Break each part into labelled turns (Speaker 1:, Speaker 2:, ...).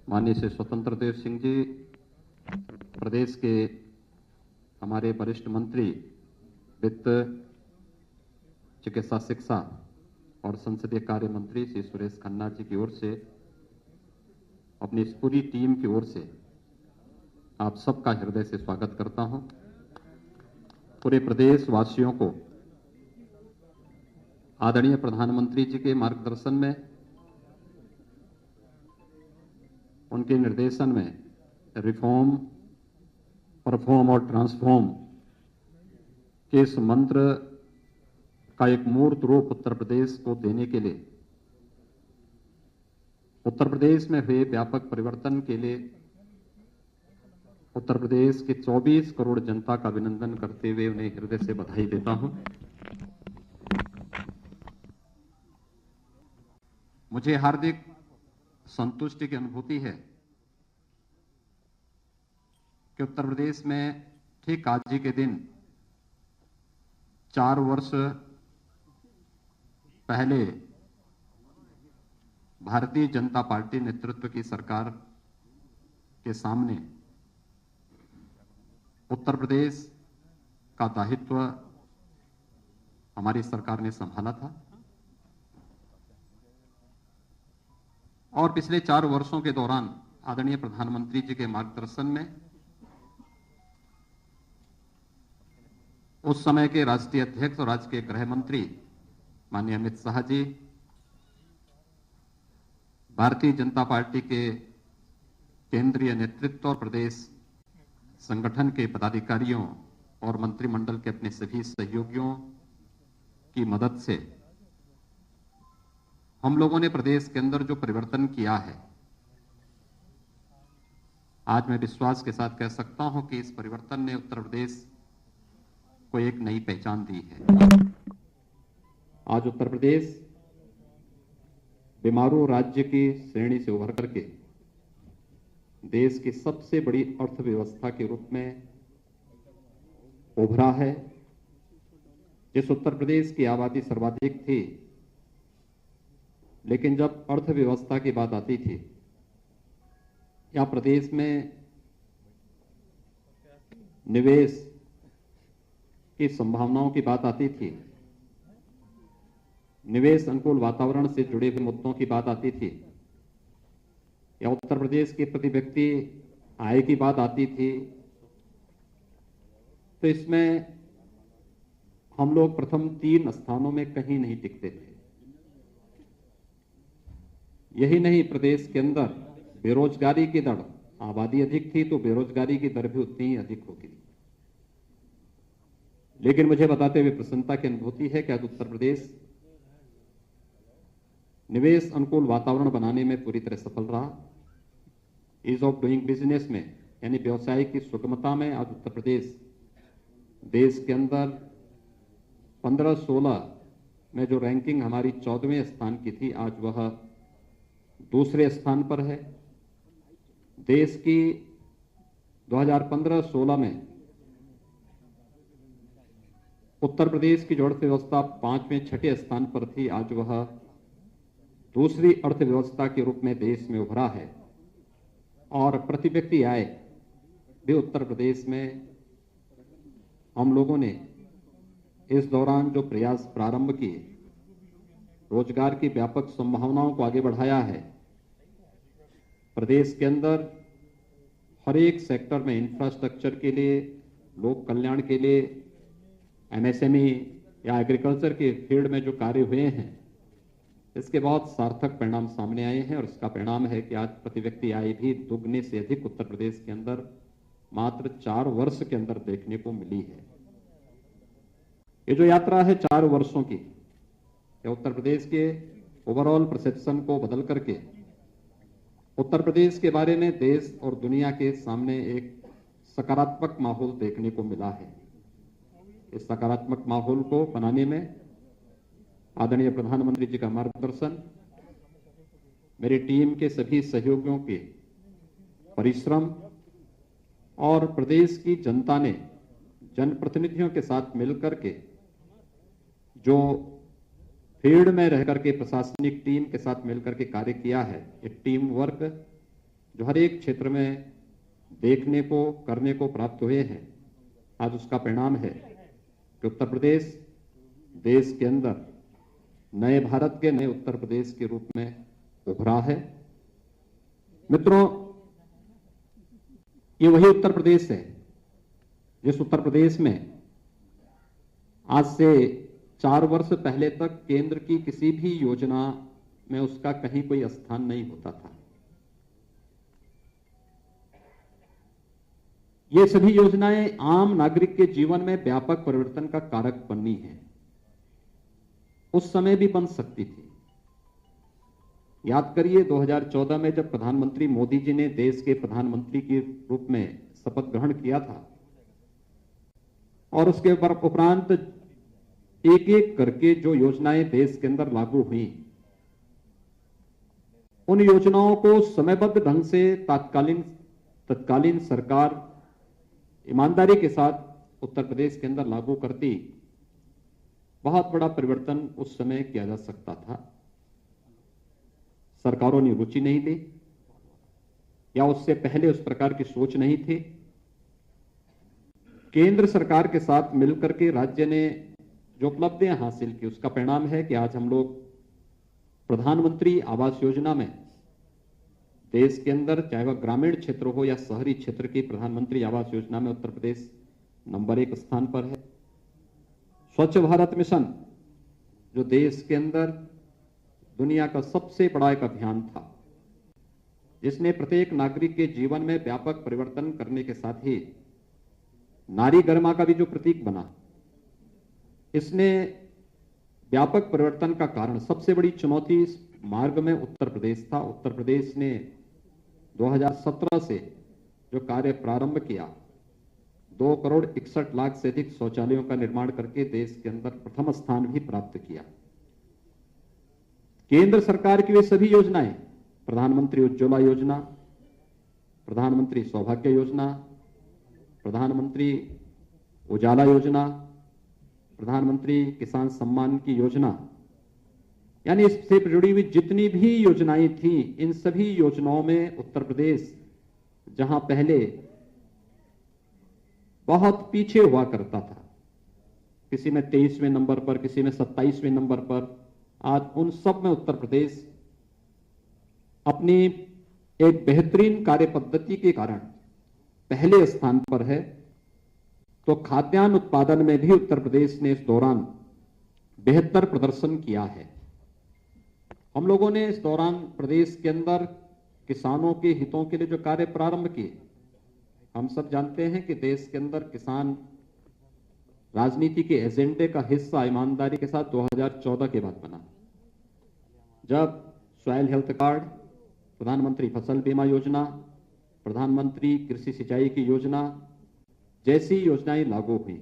Speaker 1: माननीय श्री स्वतंत्र देव सिंह जी, प्रदेश के हमारे वरिष्ठ मंत्री वित्त, चिकित्सा, शिक्षा और संसदीय कार्य मंत्री श्री सुरेश खन्ना जी की ओर से, अपनी इस पूरी टीम की ओर से आप सबका हृदय से स्वागत करता हूं। पूरे प्रदेश वासियों को आदरणीय प्रधानमंत्री जी के मार्गदर्शन में, उनके निर्देशन में रिफॉर्म, परफॉर्म और ट्रांसफॉर्म के इस मंत्र का एक मूर्त रूप उत्तर प्रदेश को देने के लिए, उत्तर प्रदेश में हुए व्यापक परिवर्तन के लिए उत्तर प्रदेश के 24 करोड़ जनता का अभिनंदन करते हुए उन्हें हृदय से बधाई देता हूं। मुझे हार्दिक संतुष्टि की अनुभूति है कि उत्तर प्रदेश में ठीक आज ही के दिन 4 वर्ष पहले भारतीय जनता पार्टी नेतृत्व की सरकार के सामने उत्तर प्रदेश का दायित्व हमारी सरकार ने संभाला था और पिछले 4 वर्षों के दौरान आदरणीय प्रधानमंत्री जी के मार्गदर्शन में उस समय के राष्ट्रीय अध्यक्ष और राज्य के गृह मंत्री माननीय अमित शाह जी, भारतीय जनता पार्टी के केंद्रीय नेतृत्व और प्रदेश संगठन के पदाधिकारियों और मंत्रिमंडल के अपने सभी सहयोगियों की मदद से हम लोगों ने प्रदेश के अंदर जो परिवर्तन किया है, आज मैं विश्वास के साथ कह सकता हूं कि इस परिवर्तन ने उत्तर प्रदेश को एक नई पहचान दी है। आज उत्तर प्रदेश बीमारू राज्य की श्रेणी से उभर करके देश की सबसे बड़ी अर्थव्यवस्था के रूप में उभरा है। जिस उत्तर प्रदेश की आबादी सर्वाधिक थी, लेकिन जब अर्थव्यवस्था की बात आती थी या प्रदेश में निवेश की संभावनाओं की बात आती थी, निवेश अनुकूल वातावरण से जुड़े हुए मुद्दों की बात आती थी, या उत्तर प्रदेश के प्रति व्यक्ति आय की बात आती थी, तो इसमें हम लोग प्रथम 3 स्थानों में कहीं नहीं टिकते थे। यही नहीं, प्रदेश के अंदर बेरोजगारी की दर, आबादी अधिक थी तो बेरोजगारी की दर भी उतनी ही अधिक होगी। लेकिन मुझे बताते हुए प्रसन्नता की अनुभूति है कि आज उत्तर प्रदेश निवेश अनुकूल वातावरण बनाने में पूरी तरह सफल रहा। ईज ऑफ डूइंग बिजनेस में, यानी व्यवसाय की सुगमता में, आज उत्तर प्रदेश देश के अंदर 15-16 में जो रैंकिंग हमारी 14वें स्थान की थी, आज वह दूसरे स्थान पर है। देश की 2015-16 में उत्तर प्रदेश की जो अर्थव्यवस्था 5वें-6ठे स्थान पर थी, आज वह दूसरी अर्थव्यवस्था के रूप में देश में उभरा है। और प्रति व्यक्ति आय भी उत्तर प्रदेश में हम लोगों ने इस दौरान जो प्रयास प्रारंभ किए, रोजगार की व्यापक संभावनाओं को आगे बढ़ाया है। प्रदेश के अंदर हर एक सेक्टर में इंफ्रास्ट्रक्चर के लिए, लोक कल्याण के लिए, एमएसएमई या एग्रीकल्चर के फील्ड में जो कार्य हुए हैं, इसके बहुत सार्थक परिणाम सामने आए हैं। और इसका परिणाम है कि आज प्रति व्यक्ति आय भी दुगने से अधिक उत्तर प्रदेश के अंदर मात्र 4 वर्ष के अंदर देखने को मिली है। ये जो यात्रा है 4 वर्षों की, ये उत्तर प्रदेश के ओवरऑल परसेप्शन को बदल करके उत्तर प्रदेश के बारे में देश और दुनिया के सामने एक सकारात्मक माहौल देखने को मिला है। इस सकारात्मक माहौल को बनाने में आदरणीय प्रधानमंत्री जी का मार्गदर्शन, मेरी टीम के सभी सहयोगियों के परिश्रम और प्रदेश की जनता ने जनप्रतिनिधियों के साथ मिलकर के जो फील्ड में रह करके प्रशासनिक टीम के साथ मिलकर के कार्य किया है, एक टीम वर्क जो हर एक क्षेत्र में देखने को, करने को प्राप्त हुए हैं, आज उसका परिणाम है कि उत्तर प्रदेश देश के अंदर नए भारत के, नए उत्तर प्रदेश के रूप में उभरा है। मित्रों, ये वही उत्तर प्रदेश है जिस उत्तर प्रदेश में आज से 4 वर्ष पहले तक केंद्र की किसी भी योजना में उसका कहीं कोई स्थान नहीं होता था। ये सभी योजनाएं आम नागरिक के जीवन में व्यापक परिवर्तन का कारक बननी है, उस समय भी बन सकती थी। याद करिए 2014 में जब प्रधानमंत्री मोदी जी ने देश के प्रधानमंत्री के रूप में शपथ ग्रहण किया था और उसके उपरांत एक एक करके जो योजनाएं देश के अंदर लागू हुई, उन योजनाओं को समयबद्ध ढंग से तत्कालीन सरकार ईमानदारी के साथ उत्तर प्रदेश के अंदर लागू करती, बहुत बड़ा परिवर्तन उस समय किया जा सकता था। सरकारों ने रुचि नहीं ली या उससे पहले उस प्रकार की सोच नहीं थी। केंद्र सरकार के साथ मिलकर के राज्य ने जो उपलब्धियां हासिल की, उसका परिणाम है कि आज हम लोग प्रधानमंत्री आवास योजना में देश के अंदर, चाहे वह ग्रामीण क्षेत्र हो या शहरी क्षेत्र की, प्रधानमंत्री आवास योजना में उत्तर प्रदेश नंबर 1 स्थान पर है। स्वच्छ भारत मिशन जो देश के अंदर दुनिया का सबसे बड़ा एक अभियान था, जिसने प्रत्येक नागरिक के जीवन में व्यापक परिवर्तन करने के साथ ही नारी गरिमा का भी जो प्रतीक बना, इसने व्यापक परिवर्तन का कारण, सबसे बड़ी चुनौती इस मार्ग में उत्तर प्रदेश था। उत्तर प्रदेश ने 2017 से जो कार्य प्रारंभ किया, 2,61,00,000 से अधिक शौचालयों का निर्माण करके देश के अंदर प्रथम स्थान भी प्राप्त किया। केंद्र सरकार की वे सभी योजनाएं, प्रधानमंत्री उज्ज्वला योजना, प्रधानमंत्री सौभाग्य योजना, प्रधानमंत्री उजाला योजना, प्रधानमंत्री किसान सम्मान की योजना, यानी इससे जुड़ी हुई जितनी भी योजनाएं थी, इन सभी योजनाओं में उत्तर प्रदेश जहां पहले बहुत पीछे हुआ करता था, किसी में 23वें नंबर पर, किसी में 27वें नंबर पर, आज उन सब में उत्तर प्रदेश अपनी एक बेहतरीन कार्य पद्धति के कारण पहले स्थान पर है। तो खाद्यान्न उत्पादन में भी उत्तर प्रदेश ने इस दौरान बेहतर प्रदर्शन किया है। हम लोगों ने इस दौरान प्रदेश के अंदर किसानों के हितों के लिए जो कार्य प्रारंभ किए, हम सब जानते हैं कि देश के अंदर किसान राजनीति के एजेंडे का हिस्सा ईमानदारी के साथ 2014 के बाद बना, जब सॉइल हेल्थ कार्ड, प्रधानमंत्री फसल बीमा योजना, प्रधानमंत्री कृषि सिंचाई की योजना जैसी योजनाएं लागू हुई।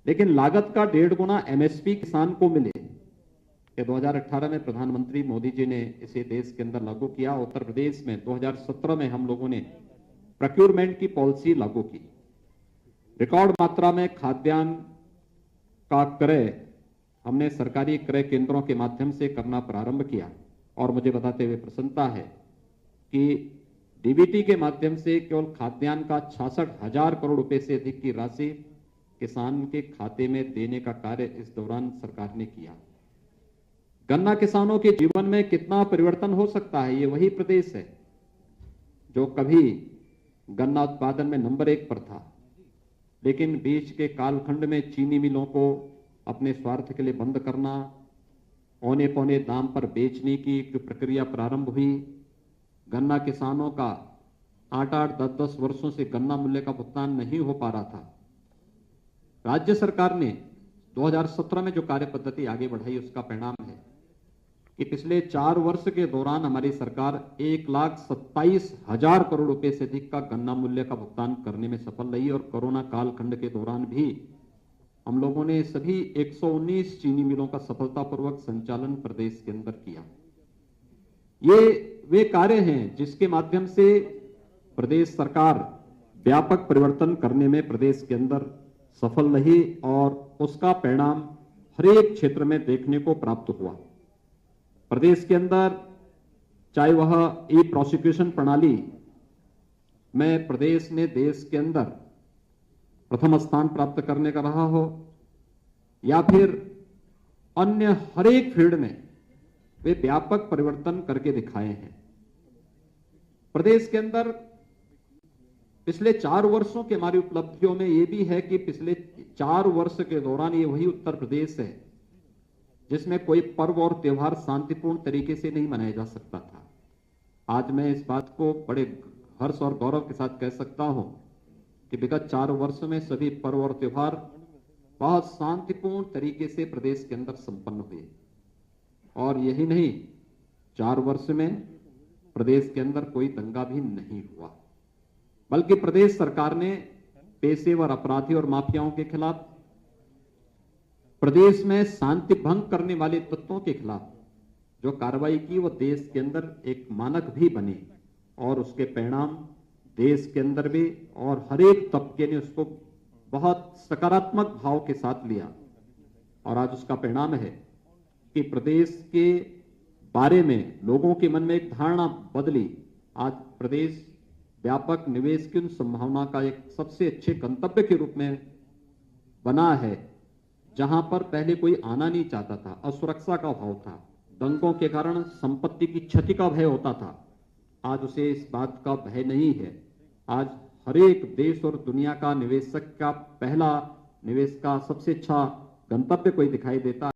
Speaker 1: लेकिन लागत का 1.5 गुना एमएसपी किसान को मिले, कि 2018 में प्रधानमंत्री मोदी जी ने इसे देश के अंदर लागू किया। उत्तर प्रदेश में 2017 में हम लोगों ने प्रोक्योरमेंट की पॉलिसी लागू की। रिकॉर्ड मात्रा में खाद्यान्न का क्रय हमने सरकारी क्रय केंद्रों के माध्यम से करना प्रारंभ किया और मुझे बताते हुए प्रसन्नता है कि डीबीटी के माध्यम से केवल खाद्यान्न का 66,000 करोड़ रुपए से अधिक की राशि किसान के खाते में देने का कार्य इस दौरान सरकार ने किया। गन्ना किसानों के जीवन में कितना परिवर्तन हो सकता है, ये वही प्रदेश है जो कभी गन्ना उत्पादन में नंबर 1 पर था, लेकिन बीच के कालखंड में चीनी मिलों को अपने स्वार्थ के लिए बंद करना, औने पौने दाम पर बेचने की जो प्रक्रिया प्रारंभ हुई, गन्ना किसानों का 8-8, 10-10 वर्षों से गन्ना मूल्य का भुगतान नहीं हो पा रहा था। राज्य सरकार ने 2017 में जो कार्य पद्धति आगे बढ़ाई, उसका परिणाम है कि पिछले 4 वर्ष के दौरान हमारी सरकार 1,27,000 करोड़ रुपए से अधिक का गन्ना मूल्य का भुगतान करने में सफल रही। और कोरोना कालखंड के दौरान भी हम लोगों ने सभी 119 चीनी मिलों का सफलतापूर्वक संचालन प्रदेश के अंदर किया। ये वे कार्य हैं जिसके माध्यम से प्रदेश सरकार व्यापक परिवर्तन करने में प्रदेश के अंदर सफल रही और उसका परिणाम हर एक क्षेत्र में देखने को प्राप्त हुआ। प्रदेश के अंदर चाहे वह ई प्रोसिक्यूशन प्रणाली में प्रदेश ने देश के अंदर प्रथम स्थान प्राप्त करने का रहा हो, या फिर अन्य हर एक फील्ड में वे व्यापक परिवर्तन करके दिखाए हैं। प्रदेश के अंदर पिछले 4 वर्षों की हमारी उपलब्धियों में यह भी है कि पिछले 4 वर्ष के दौरान ये वही उत्तर प्रदेश है जिसमें कोई पर्व और त्योहार शांतिपूर्ण तरीके से नहीं मनाया जा सकता था। आज मैं इस बात को बड़े हर्ष और गौरव के साथ कह सकता हूं कि विगत 4 वर्ष में सभी पर्व और त्योहार बहुत शांतिपूर्ण तरीके से प्रदेश के अंदर संपन्न हुए। और यही नहीं, 4 वर्ष में प्रदेश के अंदर कोई दंगा भी नहीं हुआ, बल्कि प्रदेश सरकार ने पेशेवर अपराधी और माफियाओं के खिलाफ, प्रदेश में शांति भंग करने वाले तत्वों के खिलाफ जो कार्रवाई की वो देश के अंदर एक मानक भी बनी और उसके परिणाम देश के अंदर भी और हर एक तबके ने उसको बहुत सकारात्मक भाव के साथ लिया। और आज उसका परिणाम है कि प्रदेश के बारे में लोगों के मन में एक धारणा बदली। आज प्रदेश व्यापक निवेश की उन संभावना का एक सबसे अच्छे गंतव्य के रूप में बना है, जहां पर पहले कोई आना नहीं चाहता था, असुरक्षा का भाव था, दंगों के कारण संपत्ति की क्षति का भय होता था। आज उसे इस बात का भय नहीं है। आज हर एक देश और दुनिया का निवेशक का पहला निवेश का सबसे अच्छा गंतव्य कोई दिखाई देता है।